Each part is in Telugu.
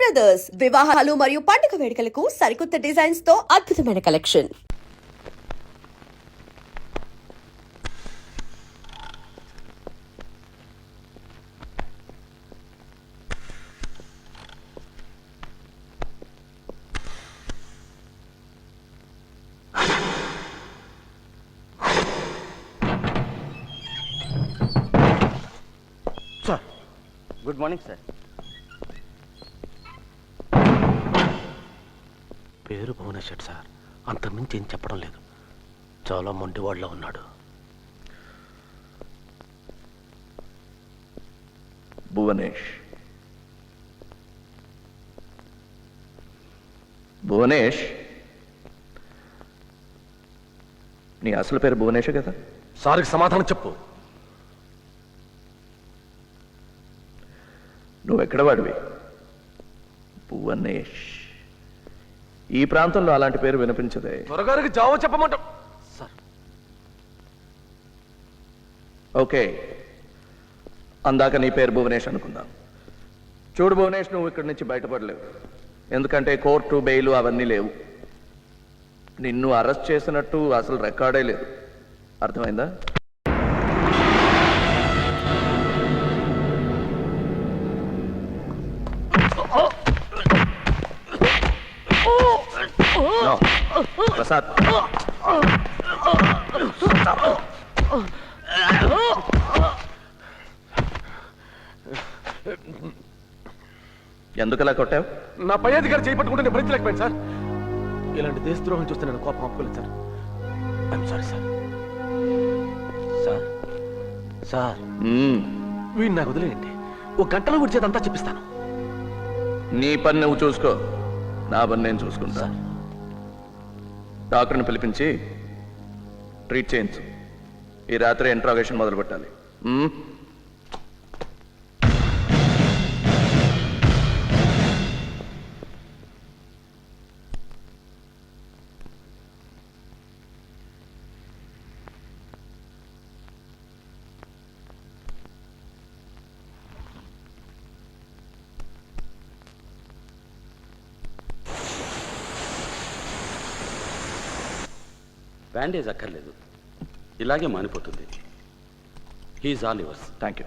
బ్రదర్స్ వివాహాలు మరియు పండుగ వేడుకలకు సరికొత్త డిజైన్స్ తో అద్భుతమైన collection. Sir good morning sir. పేరు భువనేశ్వర్ సార్, అంతకుమించి ఏం చెప్పడం లేదు. చాలా మొండివాళ్ళలో ఉన్నాడు. భువనేష్, నీ అసలు పేరు భువనేష్ కదా? సార్కి సమాధానం చెప్పు. నువ్వెక్కడ వాడివి? భువనేష్. ఈ ప్రాంతంలో అలాంటి పేరు వినిపించదే. త్వరగారికి జావో చెప్పమంట సార్. ఓకే, అందాక నీ పేరు భువనేష్ అనుకుందాం. చూడు భువనేష్, నువ్వు ఇక్కడి నుంచి బయటపడలేవు. ఎందుకంటే కోర్టు, బెయిలు అవన్నీ లేవు. నిన్ను అరెస్ట్ చేసినట్టు అసలు రికార్డే లేదు. అర్థమైందా? ప్రసాద్, ఎందుకలా కొట్టావు? నా పై అధికారి చేపట్టుకుంటే నేను భరించలేకపోయాను సార్. ఇలాంటి దేశద్రోహం చూస్తే నేను కోపం ఆపుకోలేదు sir. I'm sorry sir. Sir sir వీడిని నాకు వదిలేయండి. ఒక గంటలో విడిచేదంతా చెప్పిస్తాను. నీ పని నువ్వు చూసుకో, నా పని నేను చూసుకుంటా. డాక్టర్ని పిలిపించి ట్రీట్ చేయించు. ఈ రాత్రి ఇంట్రాగేషన్ మొదలు పెట్టాలి. బ్యాండేజ్ అక్కర్లేదు, ఇలాగే మానిపోతుంది. He's all yours. Thank you.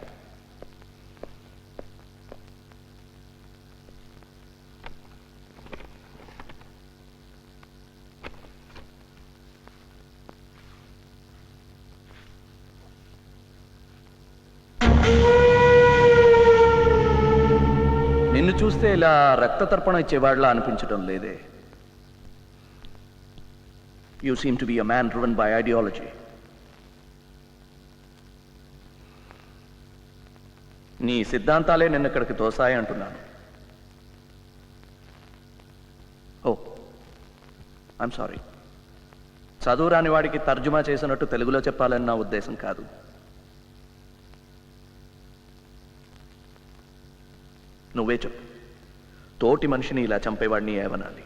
నిన్ను చూస్తే ఇలా రక్త తర్పణ ఇచ్చేవాళ్ళ అనిపించడం లేదే. You seem to be a man driven by ideology. నీ సిద్ధాంతాలే నిన్ను ఇక్కడికి తోసాయి అంటున్నాను. ఓ, ఐఎమ్ సారీ. చదువు రాని వాడికి తర్జుమా చేసినట్టు తెలుగులో చెప్పాలని నా ఉద్దేశం కాదు. నువ్వే చెప్పు, తోటి మనిషిని ఇలా చంపేవాడిని ఏమనాలి?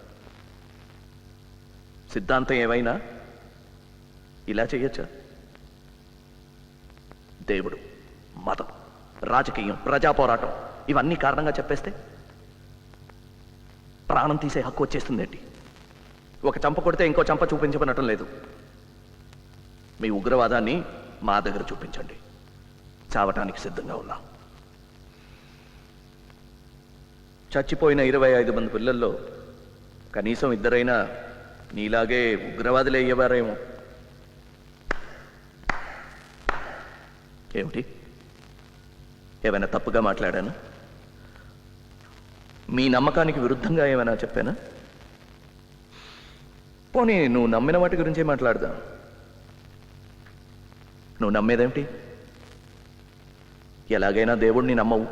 సిద్ధాంతం ఏవైనా ఇలా చేయొచ్చా? దేవుడు, మతం, రాజకీయం, ప్రజా పోరాటం ఇవన్నీ కారణంగా చెప్పేస్తే ప్రాణం తీసే హక్కు వచ్చేస్తుందేంటి? ఒక చంప కొడితే ఇంకో చంప చూపించమనటం లేదు. మీ ఉగ్రవాదాన్ని మా దగ్గర చూపించండి, చావటానికి సిద్ధంగా ఉన్నాం. చచ్చిపోయిన 25 మంది పిల్లల్లో కనీసం ఇద్దరైనా నీలాగే ఉగ్రవాదులు అయ్యేవారేమో. ఏమిటి, ఏమైనా తప్పుగా మాట్లాడాను? మీ నమ్మకానికి విరుద్ధంగా ఏమైనా చెప్పానా? పోనీ నువ్వు నమ్మిన వాటి గురించే మాట్లాడదాం. నువ్వు నమ్మేదేమిటి? ఎలాగైనా దేవుణ్ణి నమ్మవు.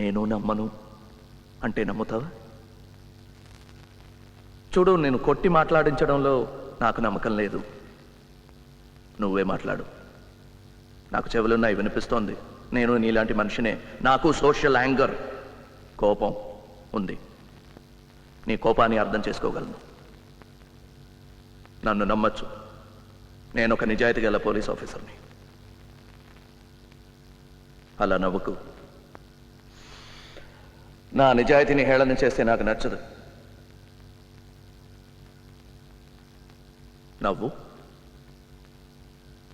నేను నమ్మను అంటే నమ్ముతావా? చూడు, నేను కొట్టి మాట్లాడించడంలో నాకు నమ్మకం లేదు. నువ్వే మాట్లాడు. నాకు చెవులున్నాయి, వినిపిస్తోంది. నేను నీలాంటి మనిషినే. నాకు సోషల్ యాంగర్, కోపం ఉంది. నీ కోపాన్ని అర్థం చేసుకోగలను. నన్ను నమ్మచ్చు. నేను ఒక నిజాయితీ గల పోలీస్ ఆఫీసర్ని. అలా నవ్వుకు. నా నిజాయితీని హేళన చేస్తే నాకు నచ్చదు. నవ్వు.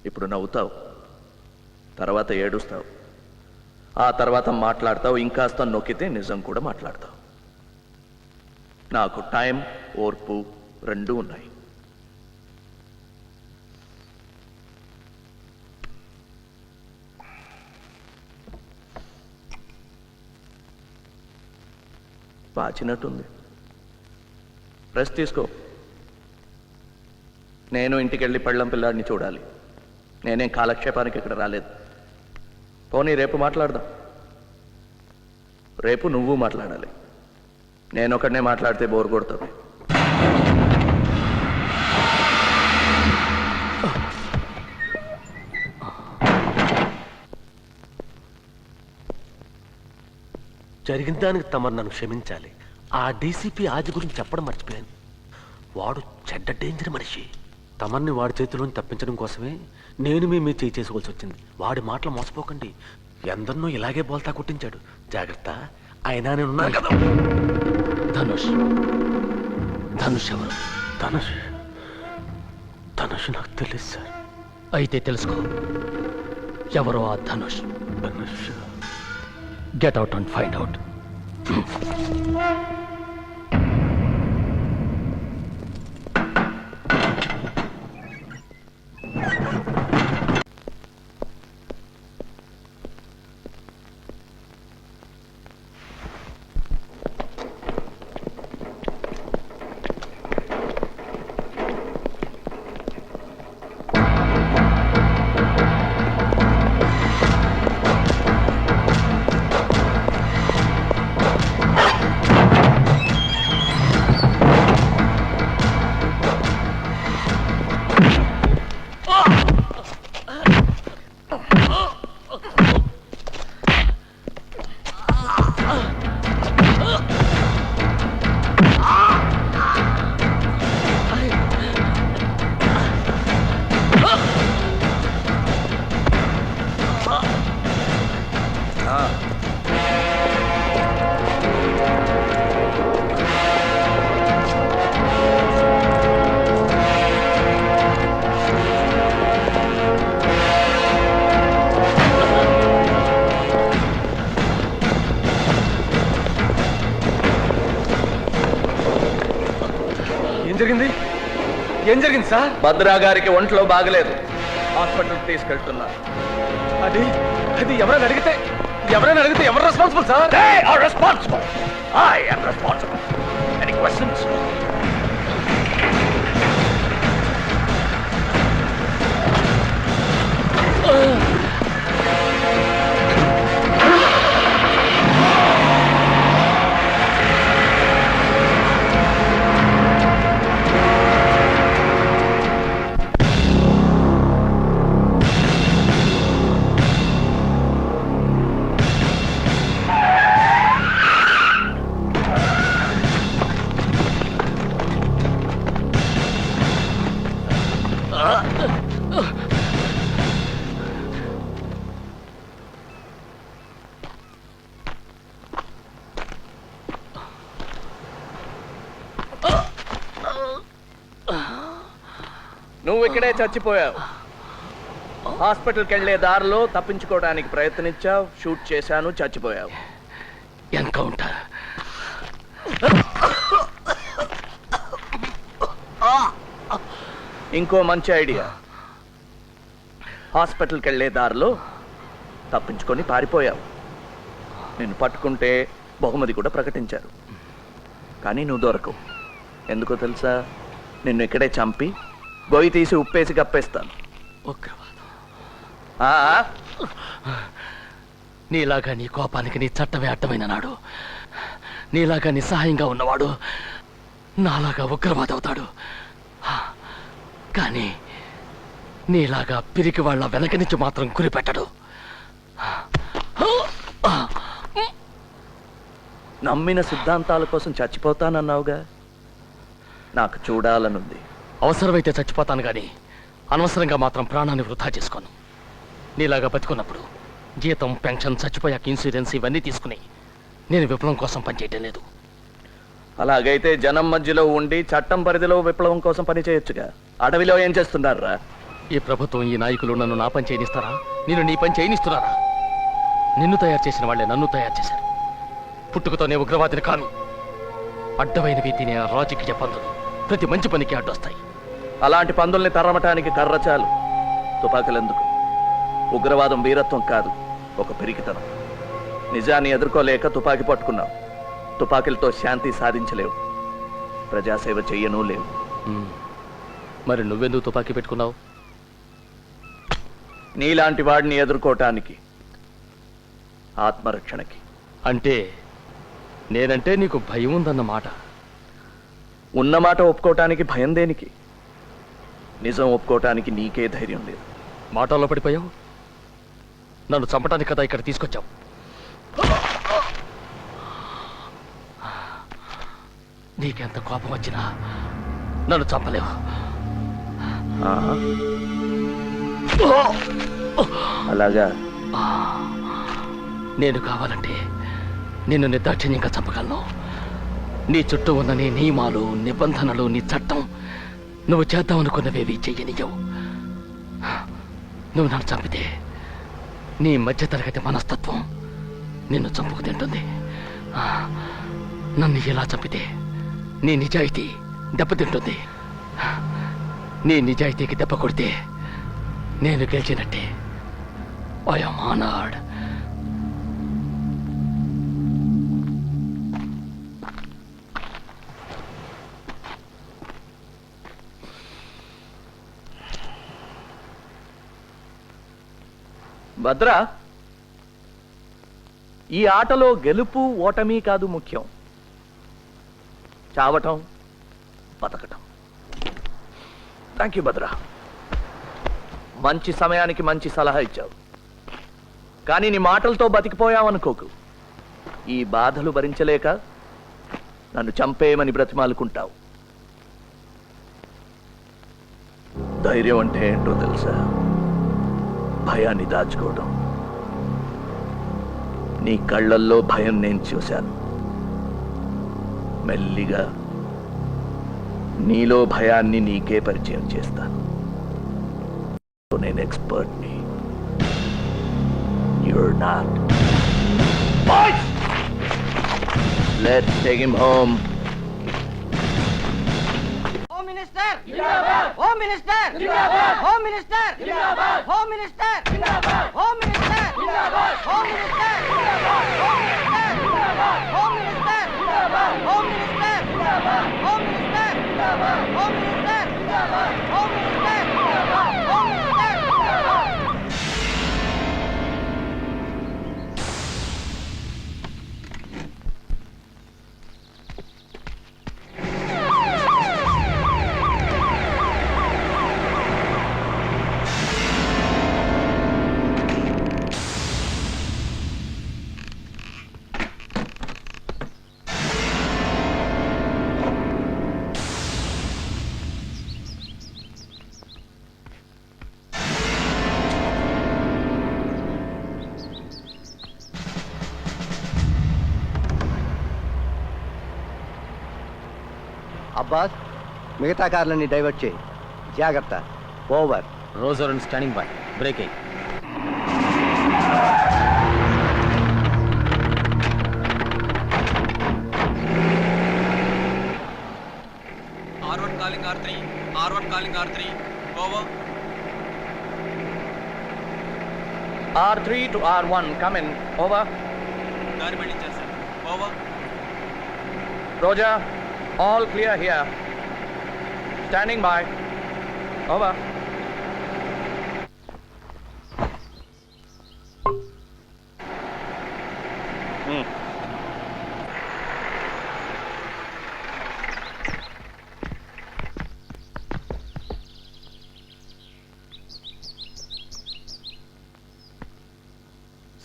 ఇప్పుడు నవ్వుతావు, తర్వాత ఏడుస్తావు, ఆ తర్వాత మాట్లాడతావు, ఇంకాస్త నొక్కితే నిజం కూడా మాట్లాడతావు. నాకు టైం, ఓర్పు రెండూ ఉన్నాయి. వాచినట్టుంది. రెస్ట్ తీసుకో. నేను ఇంటికెళ్ళి పెళ్ళం పిల్లాడిని చూడాలి. నేనేం కాలక్షేపానికి ఇక్కడ రాలేదు. పోనీ రేపు మాట్లాడదాం. రేపు నువ్వు మాట్లాడాలి. నేను ఒకడనే మాట్లాడితే బోర్ కొడుతుంది. జరిగిన దానికి తమరు నన్ను క్షమించాలి. ఆ డీసీపీ ఆది గురించి చెప్పడం మర్చిపోయాను. వాడు చెడ్డ డేంజర్ మనిషి. తమర్ని వాడి చేతిలోని తప్పించడం కోసమే నేను మీ చేయి చేసుకోవాల్సి వచ్చింది. వాడి మాటలు మోసపోకండి. ఎందరినో ఇలాగే బోల్తా కొట్టించాడు. జాగ్రత్త. అయినా నేనున్నాను కదా. ధనుష్. ధనుష్ ఎవరు? ధనుష్ ధనుష్ నాకు తెలియదు సార్. అయితే తెలుసుకో ఎవరో ఆ Dhanush. Dhanush. Get out and find out. ఏం జరిగింది సార్? భద్రా గారికి ఒంట్లో బాగలేదు. హాస్పిటల్కి తీసుకెళ్తున్నా. అది అది ఎవరైనా అడిగితే ఎవరు responsible sir? They are responsible. I am responsible. Any questions? నువ్వు ఇక్కడే చచ్చిపోయావు. హాస్పిటల్కి వెళ్లే దారిలో తప్పించుకోవడానికి ప్రయత్నించావు. షూట్ చేశాను, చచ్చిపోయావు. ఎన్కౌంటర్. ఇంకో మంచి ఐడియా. హాస్పిటల్కి వెళ్లే దారిలో తప్పించుకొని పారిపోయావు. నిన్ను పట్టుకుంటే బహుమతి కూడా ప్రకటించారు. కానీ నువ్వు దొరకవు. ఎందుకో తెలుసా? నిన్ను ఇక్కడే చంపి గొయ్యి తీసి ఉప్పేసి కప్పేస్తాను. ఆ? నీలాగా నీ కోపానికి నీ చట్టమే అడ్డమైన నాడు, నీలాగా నిస్సహాయంగా ఉన్నవాడు నాలాగా ఉగ్రవాది అవుతాడు. కానీ నీలాగా పిరికి వాళ్ళ వెనక నుంచి మాత్రం గురిపెట్టడు. నమ్మిన సిద్ధాంతాల కోసం చచ్చిపోతానన్నావుగా. నాకు చూడాలనుంది. అవసరమైతే చచ్చిపోతాను కానీ అనవసరంగా మాత్రం ప్రాణాన్ని వృధా చేసుకోను. నీలాగా బతుకున్నప్పుడు జీతం, పెన్షన్, చచ్చిపోయాక ఇన్సూరెన్స్ ఇవన్నీ తీసుకుని నేను విప్లవం కోసం పనిచేయటం లేదు. అలాగైతే జనం మధ్యలో ఉండి చట్టం పరిధిలో విప్లవం కోసం పని చేయొచ్చుగా. అడవిలో ఏం చేస్తున్నారా? ఈ ప్రభుత్వం, ఈ నాయకులు నన్ను నా పని చేయనిస్తారా? నేను నీ పని చేయనిస్తున్నారా? నిన్ను తయారు చేసిన వాళ్ళే నన్ను తయారు చేశారు. పుట్టుకతోనే ఉగ్రవాదిని కాను. అడ్డమైనవి తినే ఆ రాజకీయ పందులు ప్రతి మంచి పనికి అడ్డొస్తాయి. అలాంటి పందుల్ని తరమటానికి కర్ర చాలు, తుపాకులెందుకు? ఉగ్రవాదం వీరత్వం కాదు, ఒక పెరిగితనం. నిజాన్ని ఎదుర్కోలేక తుపాకీ పట్టుకున్నావు. తుపాకీలతో శాంతి సాధించలేవు, ప్రజాసేవ చెయ్యను లేవు. మరి నువ్వెందుకు తుపాకీ పెట్టుకున్నావు? నీలాంటి వాడిని ఎదుర్కోవటానికి, ఆత్మరక్షణకి. అంటే నేనంటే నీకు భయం ఉందన్నమాట. ఉన్నమాట ఒప్పుకోవటానికి భయం దేనికి? నిజం ఒప్పుకోవటానికి నీకే ధైర్యం లేదు. మాటల్లో పడిపోయావు. నన్ను చంపటానికి కదా ఇక్కడ తీసుకొచ్చావు. నీకెంత కోపం వచ్చినా నన్ను చంపలేవు. ఆహా. అలాగా? నేను కావాలంటే నిన్ను నిర్దాక్షిణ్యంగా చంపగలను. నీ చుట్టూ ఉన్న నీ నియమాలు, నిబంధనలు, నీ చట్టం నువ్వు చేద్దామనుకున్నవేవి చెయ్యనియవు. నువ్వు నన్ను చంపితే నీ మధ్యతరగతి మనస్తత్వం నిన్ను చంపుకు తింటుంది. నన్ను ఇలా చంపితే నీ నిజాయితీ దెబ్బతింటుంది. నీ నిజాయితీకి దెబ్బ కొడితే నేను గెలిచినట్టే. I am honoured. భద్ర, ఈ ఆటలో గెలుపు ఓటమి కాదు ముఖ్యం, చావటం, బతకటం. థ్యాంక్ యూ భద్ర. మంచి సమయానికి మంచి సలహా ఇచ్చావు. కానీ నీ మాటలతో బతికిపోయావనుకోకు. ఈ బాధలు భరించలేక నన్ను చంపేయమని బ్రతిమాలుకుంటావు. ధైర్యం అంటే ఏంటో తెలుసా? భయాన్ని దాచుకోవడం. నీ కళ్ళల్లో భయం నేను చూశాను. మెల్లిగా నీలో భయాన్ని నీకే పరిచయం చేస్తాను. నేను ఎక్స్పర్ట్ని. You're not. Boys! Let's take him home. Home Minister! Home Minister! Home Minister! Home Minister! Home Minister! Home Minister! Home Minister! Home Minister! Home Minister! Home Minister! Home Minister! Home Minister! Home Minister! Abbas, మిగతా కార్లన్నీ డైవర్ట్ చేయి. జాగ్రత్త. Over. Roger and standing by. Breaking. R1 calling R3. R1 calling R3. Over. R3 to R1, come in. Over. దారి మళ్ళించారు sir. Over. Roger, all clear here. Standing by. Over.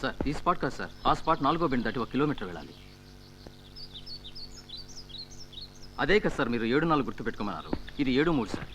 Sir, ఈ స్పాట్ కాదు సార్. ఆ స్పాట్ 4వ బెండ్ దాటి 1 కిలోమీటర్ వెళ్ళాలి. అదే కదా సార్ మీరు 7-4 గుర్తు పెట్టుకోమన్నారు. ఇది 7-3 సార్.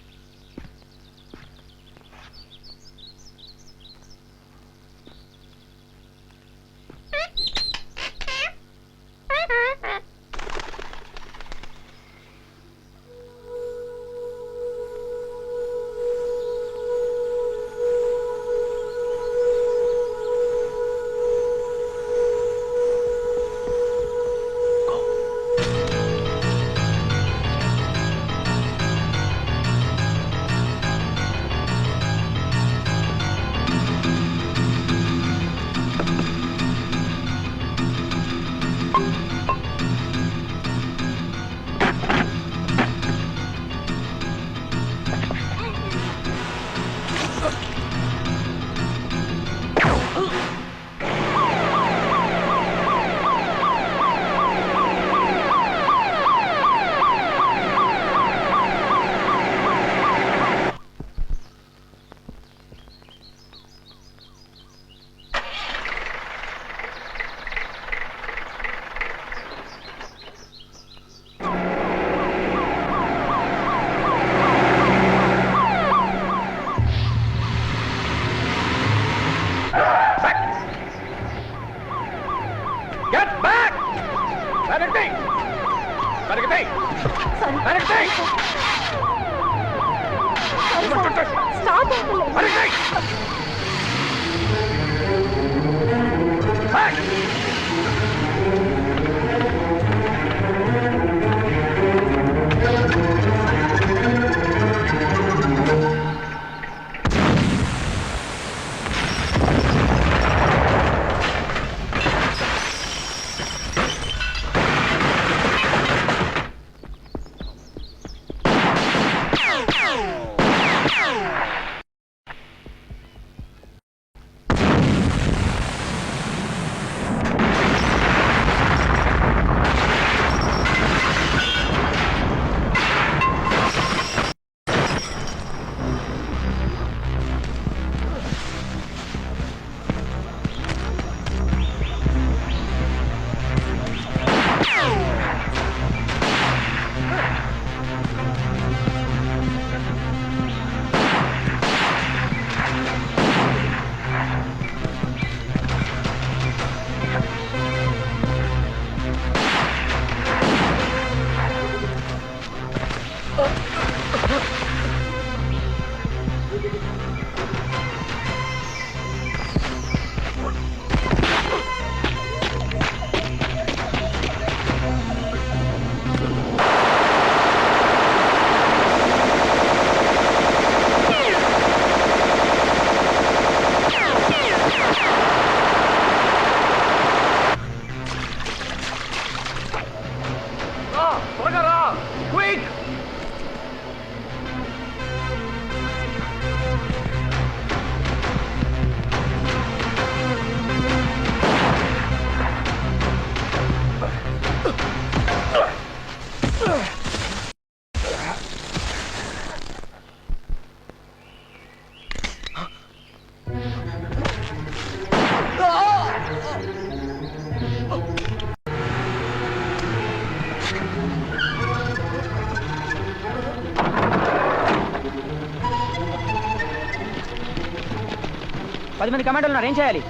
పది మంది కమాండోలు ఉన్నారు, ఏం చేయాలి?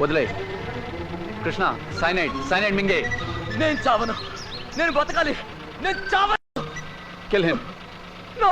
వదిలే కృష్ణ. సైనైడ్ మింగే. నేను చావను, నేను బతకాలి, నేను చావను. Kill him. No!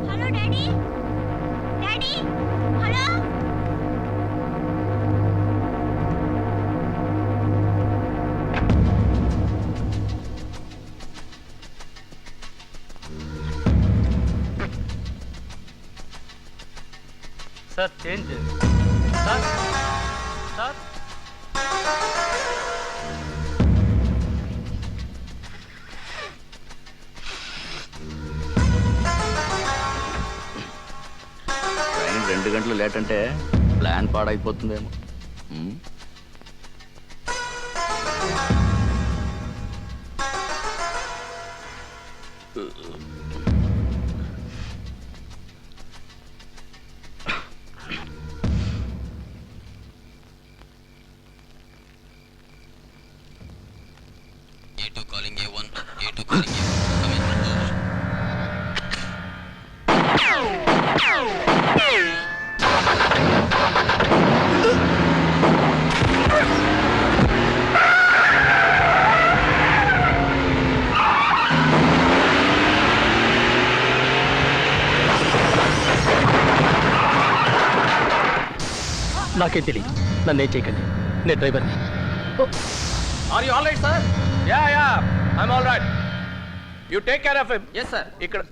Hello daddy, daddy, hello. Sir change sir sir train 2 గంటలు లేట్ అంటే ప్లాన్ పాడైపోతుందేమో. A2 calling A1. A2 calling A1. Come in. Over. నాకేం తెలియదు, నన్నేం చేయకండి, నేను డ్రైవర్ని. Are you all right, sir? Yeah, I'm all right. You take care of him. Yes, sir. ఇక్కడ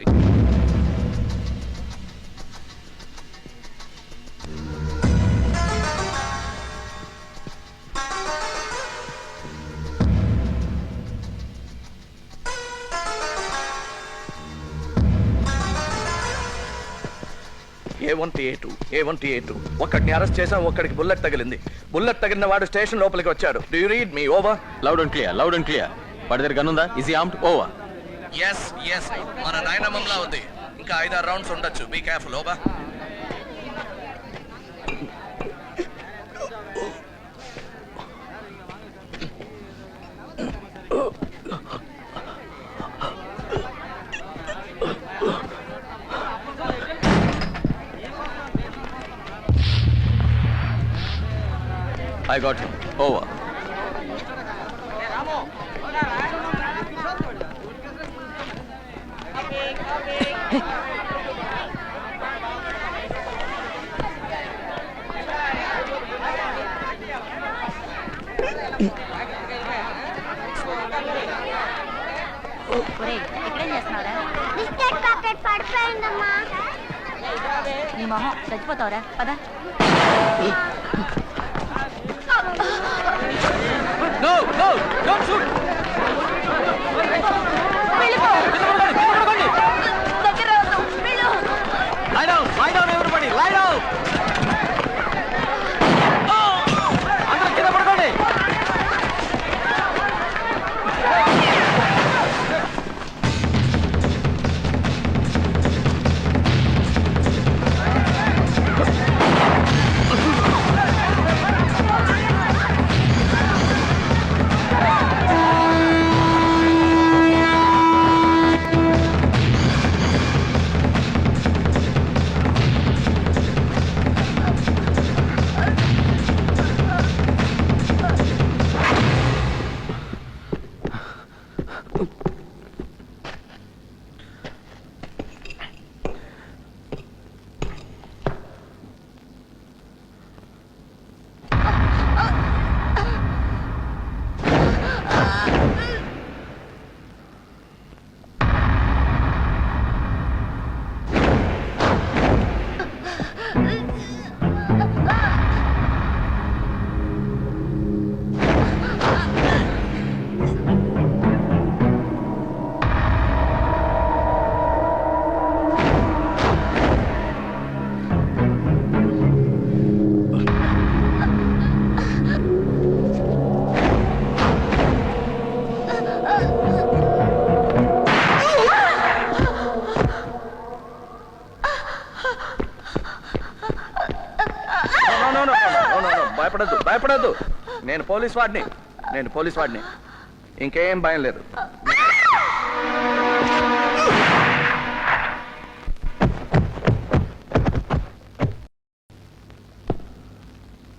A1 ఒక్కడిని అరెస్ట్ చేసాం, ఒక్కడికి బుల్లెట్ తగిలింది. బుల్లెట్ తగిలిన వాడు స్టేషన్ లోపలికి వచ్చాడు. Do you read me? Over. Loud and clear. వాడి దగ్గర గన్ ఉందా? Easy armed? ఓవర్. ఎస్ మన నాయనమ్మంలా ఉంది. ఇంకా 5-6 రౌండ్స్ ఉండొచ్చు. Be careful. Over. I got him. Over. ఇక్కడేం చేస్తున్నావురా? బిస్కెట్ ప్యాకెట్ పడిపోయిందమ్మా. నీ మొహం చచ్చిపోతావురా. పద. No, don't shoot. Lie down, everybody. Lie down. అందరూ కింద పడుకోండి. భయపడద్దు. నేను పోలీస్ వాడిని. ఇంకేం భయం లేదు.